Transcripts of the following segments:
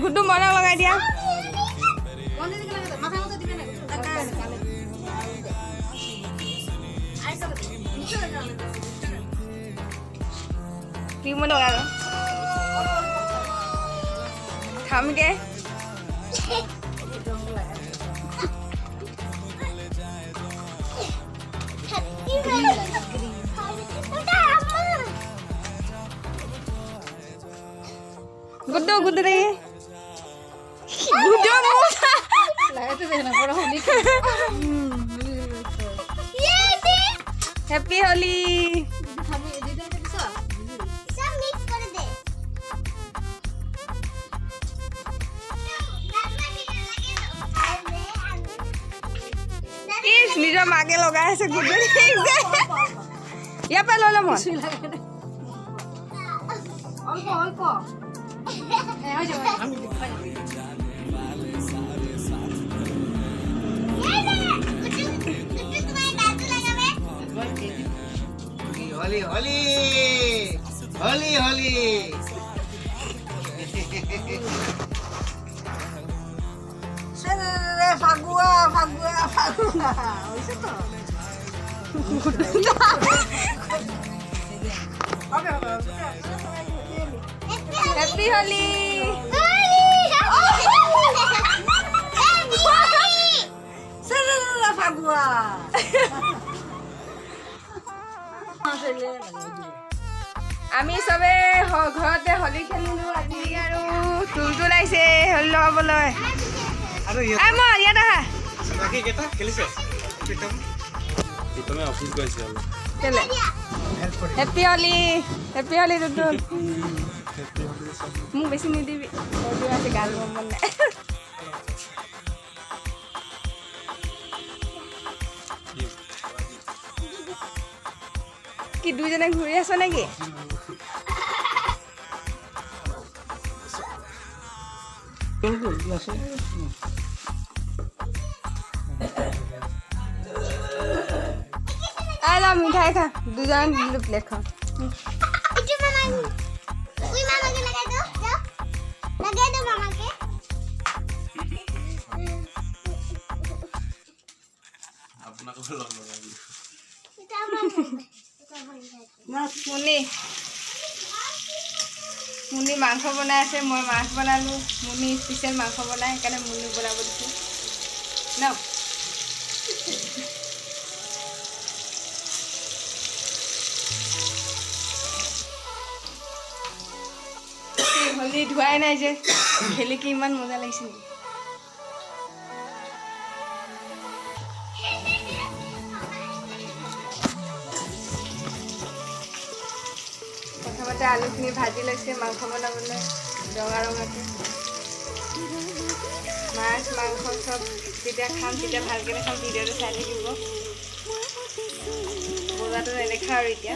গুড্ডু মনে লগাই দিয়া ক্রিমও লগালো খামগে गुड्डू गुड्डू रे गुड्डू मोसा लगा तो देखना बड़ा होली हैप्पी होली सब मिक्स कर दे इस निजो मागे लगा है से गुड्डू ठीक से या पे लो लो मन अल्प अल्प होली होली होली होली फागुआ फागुआ फागुआ ওইছে তো हैप्पी होली फागुआ আমি সবে ঘৰতে হলি খেলিলো আজি আৰু তুলতুল আহিছে হলি লগাবলৈ আৰু মই ইয়াত আহা বাকি কেটা খেলিছে তুমি অফিস গৈছে আৰু কেলে हैप्पी होली তুলতুল মোক বেছি নিদিবি আছে গাল মন নাই কি দুইজনে ঘূৰি আছ নেকি আলা মিঠাই খা দুজন দিলো প্লেট খা इधर मामा कोई मामा के लगा दो जाओ लगा दो मामा के अपना को लग लगा इधर मामा মুনি মাংস বনাই আছে মই মাছ বনালো মুনি স্পেচিয়েল মাংস বনাই সেইকাৰণে মুনি বনাব দিছো ন হলি ধুৱাই নাই যে খেলি কি ইমান মজা লাগিছে প্ৰথমতে আলুখিনি ভাজি লৈছে মাংস বনাবলৈ ৰঙা ৰঙাকৈ মাছ মাংস চব যেতিয়া খাম তেতিয়া ভালকৈ খাম ভিডিঅ'টো চাই থাকিব বজাৰটো নেদেখা আৰু এতিয়া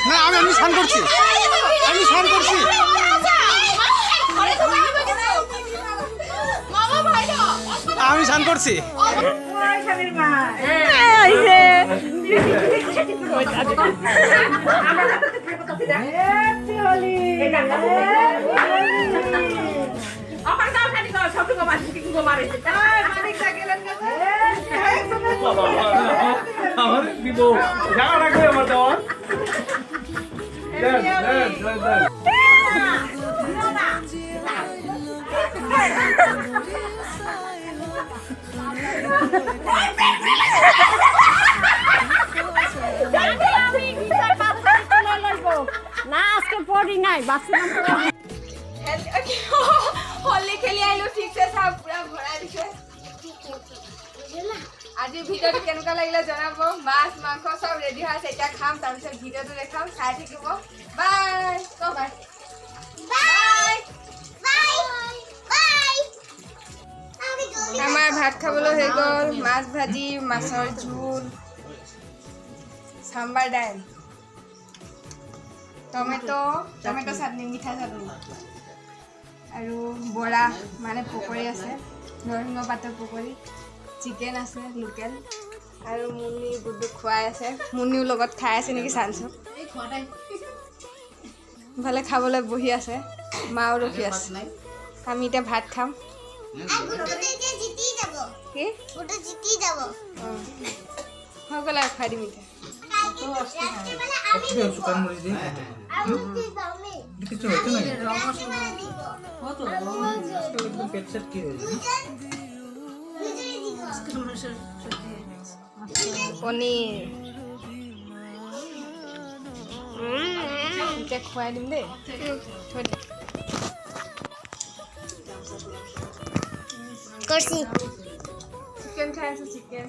না আমি স্নান করছি আমি স্নান করছি আমার দিব জায়গা রাখবে আমার দেওয়ার না আজকে পড়ি নাই বাসি হোলি খেলি আইলো ঠিকছে সব পুরা ভৰাই দিছে আজি ভিডিওটো কেনেকুৱা লাগিলে জনাব মাছ মাংস সব ৰেডি হৈ আছে এতিয়া খাম তাৰপিছত ভিডিওটো দেখাম চাই থাকিব bye bye bye bye bye আমাৰ ভাত খাবলৈ হৈ গ'ল মাছ ভাজি মাছৰ জোল সাম্বাৰ দাইল টমেটো চাটনি মিঠা চাটনি আৰু বৰা মানে পকৰি আছে নৰসিংহ পাতৰ পকৰি চিকেন আছে লোকেল আৰু মুনি গুডুক খুৱাই আছে মুনিও লগত খাই আছে নেকি চাঞ্চক ইফালে খাবলৈ বহি আছে মাও ৰখি আছে আমি এতিয়া ভাত খাম কি হৈ গ'ল আৰু খাই দিম এতিয়া পনীৰ এতিয়া খুৱাই দিম দেই থৈ দিম Kursi. চিকেন খাই আছো চিকেন